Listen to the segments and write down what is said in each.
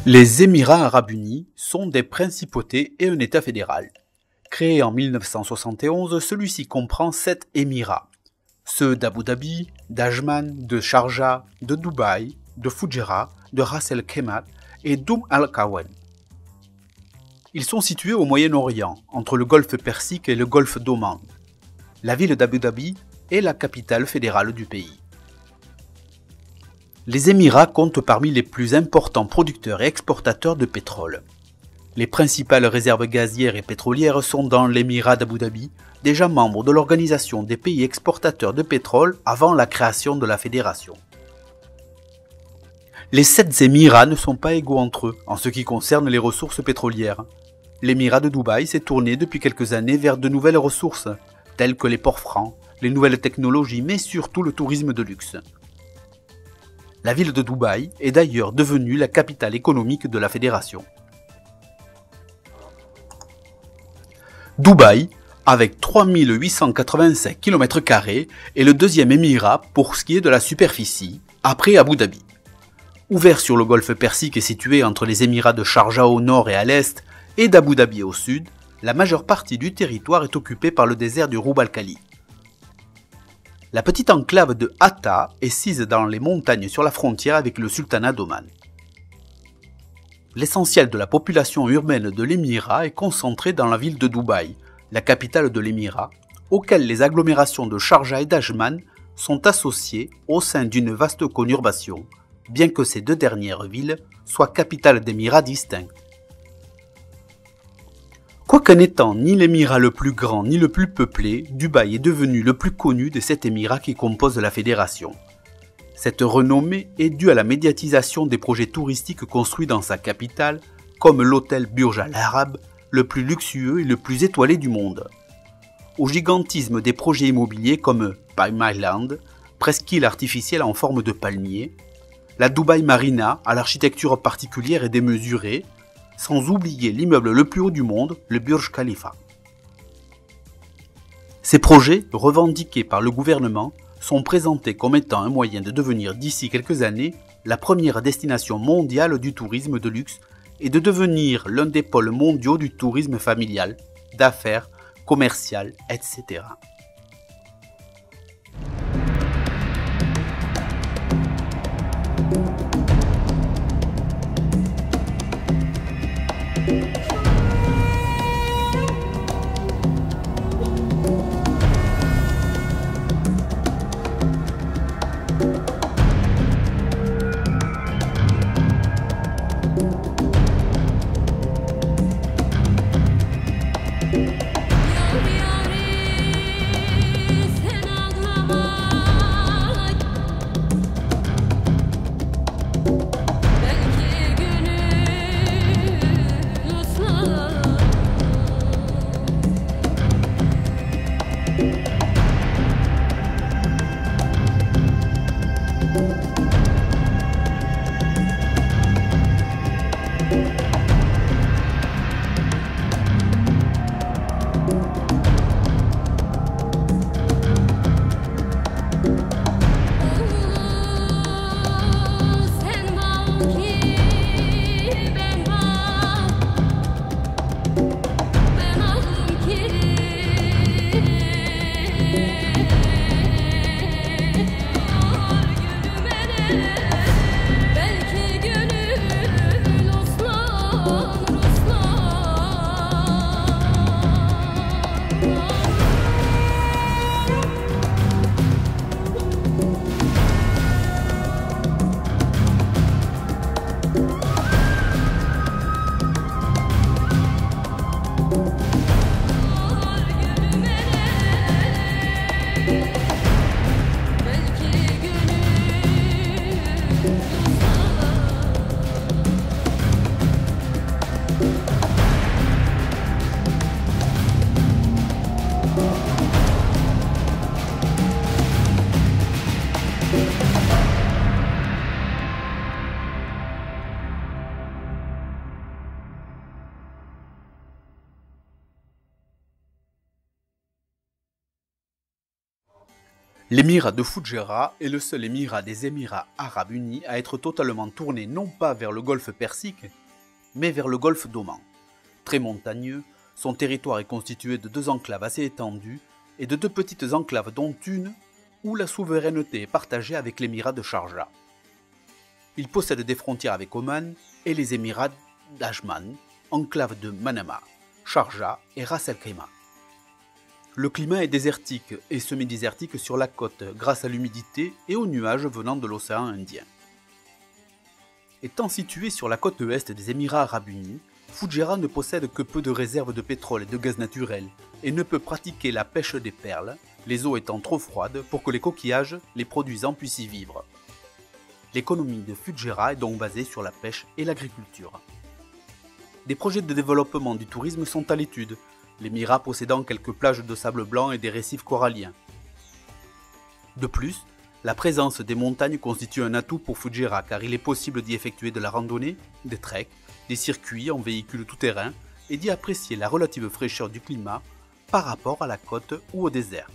Les Émirats arabes unis sont des principautés et un État fédéral. Créé en 1971, celui-ci comprend 7 émirats. Ceux d'Abu Dhabi, d'Ajman, de Sharjah, de Dubaï, de Fujairah, de Ras El Khemat et d'Umm Al-Qawen. Ils sont situés au Moyen-Orient, entre le golfe Persique et le golfe d'Oman. La ville d'Abu Dhabi est la capitale fédérale du pays. Les Émirats comptent parmi les plus importants producteurs et exportateurs de pétrole. Les principales réserves gazières et pétrolières sont dans l'Émirat d'Abu Dhabi, déjà membre de l'Organisation des pays exportateurs de pétrole avant la création de la fédération. Les 7 Émirats ne sont pas égaux entre eux en ce qui concerne les ressources pétrolières. L'Émirat de Dubaï s'est tourné depuis quelques années vers de nouvelles ressources, telles que les ports francs, les nouvelles technologies, mais surtout le tourisme de luxe. La ville de Dubaï est d'ailleurs devenue la capitale économique de la fédération. Dubaï, avec 3885 km², est le deuxième émirat pour ce qui est de la superficie, après Abu Dhabi. Ouvert sur le golfe Persique et situé entre les émirats de Sharjah au nord et à l'est et d'Abu Dhabi au sud, la majeure partie du territoire est occupée par le désert du Rub al-Khali. La petite enclave de Hatta est sise dans les montagnes sur la frontière avec le sultanat d'Oman. L'essentiel de la population urbaine de l'émirat est concentré dans la ville de Dubaï, la capitale de l'émirat, auquel les agglomérations de Sharjah et d'Ajman sont associées au sein d'une vaste conurbation, bien que ces deux dernières villes soient capitales d'émirats distincts. Quoique n'étant ni l'émirat le plus grand ni le plus peuplé, Dubaï est devenu le plus connu des 7 émirats qui composent la fédération. Cette renommée est due à la médiatisation des projets touristiques construits dans sa capitale, comme l'hôtel Burj Al Arab, le plus luxueux et le plus étoilé du monde. Au gigantisme des projets immobiliers comme Palm Island, presqu'île artificielle en forme de palmier, la Dubaï Marina à l'architecture particulière et démesurée, sans oublier l'immeuble le plus haut du monde, le Burj Khalifa. Ces projets, revendiqués par le gouvernement, sont présentés comme étant un moyen de devenir d'ici quelques années la première destination mondiale du tourisme de luxe et de devenir l'un des pôles mondiaux du tourisme familial, d'affaires, commercial, etc. L'émirat de Fudjera est le seul émirat des Émirats arabes unis à être totalement tourné non pas vers le golfe Persique, mais vers le golfe d'Oman. Très montagneux, son territoire est constitué de 2 enclaves assez étendues et de 2 petites enclaves dont une où la souveraineté est partagée avec l'émirat de Sharjah. Il possède des frontières avec Oman et les émirats d'Ajman, enclave de Manama, Sharjah et Ras Al Khaimah. Le climat est désertique et semi-désertique sur la côte grâce à l'humidité et aux nuages venant de l'océan Indien. Étant situé sur la côte ouest des Émirats arabes unis, Fudjera ne possède que peu de réserves de pétrole et de gaz naturel et ne peut pratiquer la pêche des perles, les eaux étant trop froides pour que les coquillages les produisant puissent y vivre. L'économie de Fudjera est donc basée sur la pêche et l'agriculture. Des projets de développement du tourisme sont à l'étude, l'émirat possédant quelques plages de sable blanc et des récifs coralliens. De plus, la présence des montagnes constitue un atout pour Fudjera car il est possible d'y effectuer de la randonnée, des treks, des circuits en véhicule tout-terrain et d'y apprécier la relative fraîcheur du climat par rapport à la côte ou au désert.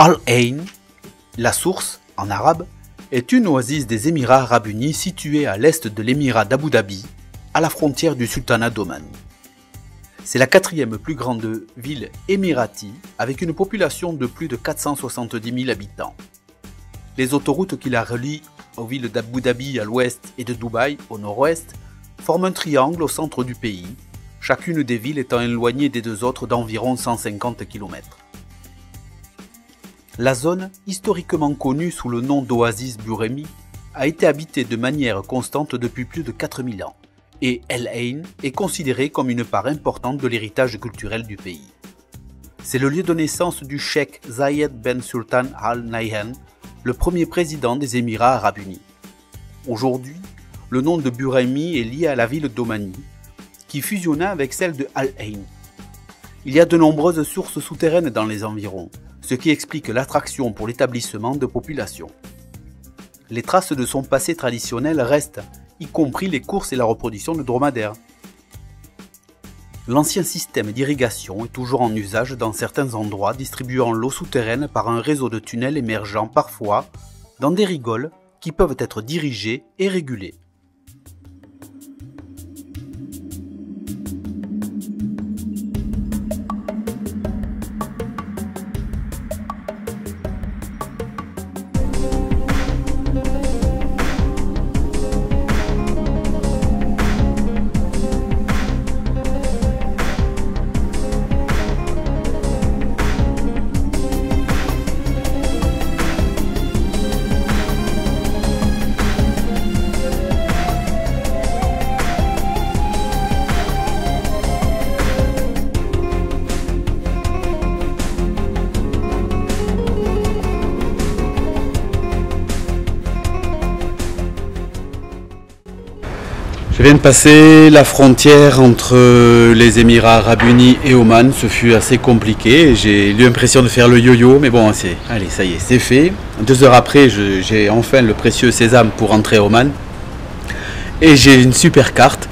Al Ain, la source en arabe, est une oasis des Émirats arabes unis située à l'est de l'émirat d'Abu Dhabi, à la frontière du sultanat d'Oman. C'est la quatrième plus grande ville émiratie avec une population de plus de 470 000 habitants. Les autoroutes qui la relient aux villes d'Abu Dhabi à l'ouest et de Dubaï au nord-ouest forment un triangle au centre du pays, chacune des villes étant éloignée des deux autres d'environ 150 km. La zone, historiquement connue sous le nom d'Oasis Buremi, a été habitée de manière constante depuis plus de 4000 ans, et El Ain est considérée comme une part importante de l'héritage culturel du pays. C'est le lieu de naissance du cheikh Zayed Ben Sultan Al Nahyan, le premier président des Émirats arabes unis. Aujourd'hui, le nom de Buremi est lié à la ville d'Omani, qui fusionna avec celle de Al Ain. Il y a de nombreuses sources souterraines dans les environs, ce qui explique l'attraction pour l'établissement de population. Les traces de son passé traditionnel restent, y compris les courses et la reproduction de dromadaires. L'ancien système d'irrigation est toujours en usage dans certains endroits, distribuant l'eau souterraine par un réseau de tunnels émergeant parfois dans des rigoles qui peuvent être dirigés et régulés. Je viens de passer la frontière entre les Émirats arabes unis et Oman. Ce fut assez compliqué. J'ai eu l'impression de faire le yo-yo, mais bon, allez, ça y est, c'est fait. 2 heures après, j'ai enfin le précieux sésame pour rentrer à Oman. Et j'ai une super carte.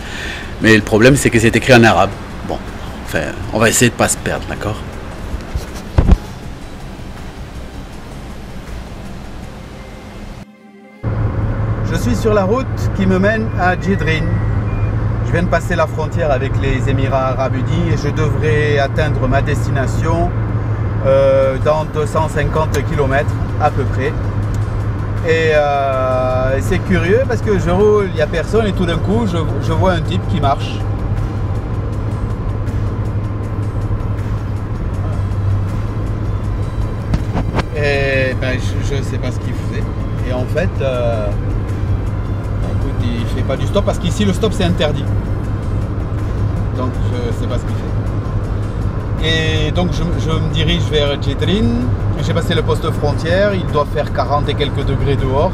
Mais le problème, c'est que c'est écrit en arabe. Bon, enfin, on va essayer de ne pas se perdre, d'accord ? Je suis sur la route qui me mène à Jedrin. Je viens de passer la frontière avec les Émirats arabes unis et je devrais atteindre ma destination dans 250 km à peu près. Et c'est curieux parce que je roule, il n'y a personne et tout d'un coup je vois un type qui marche. Et ben, je ne sais pas ce qu'il faisait. Et en fait, écoute, il fait pas du stop parce qu'ici le stop c'est interdit. Donc je sais pas ce qu'il fait. Et donc je me dirige vers Jedrin. J'ai passé le poste frontière, il doit faire 40 et quelques degrés dehors.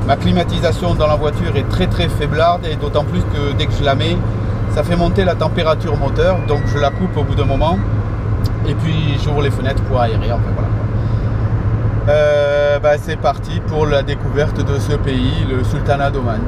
Ma climatisation dans la voiture est très faiblarde et d'autant plus que dès que je la mets, ça fait monter la température moteur. Donc je la coupe au bout d'un moment et puis j'ouvre les fenêtres pour aérer. Enfin, voilà. C'est parti pour la découverte de ce pays, le sultanat d'Oman.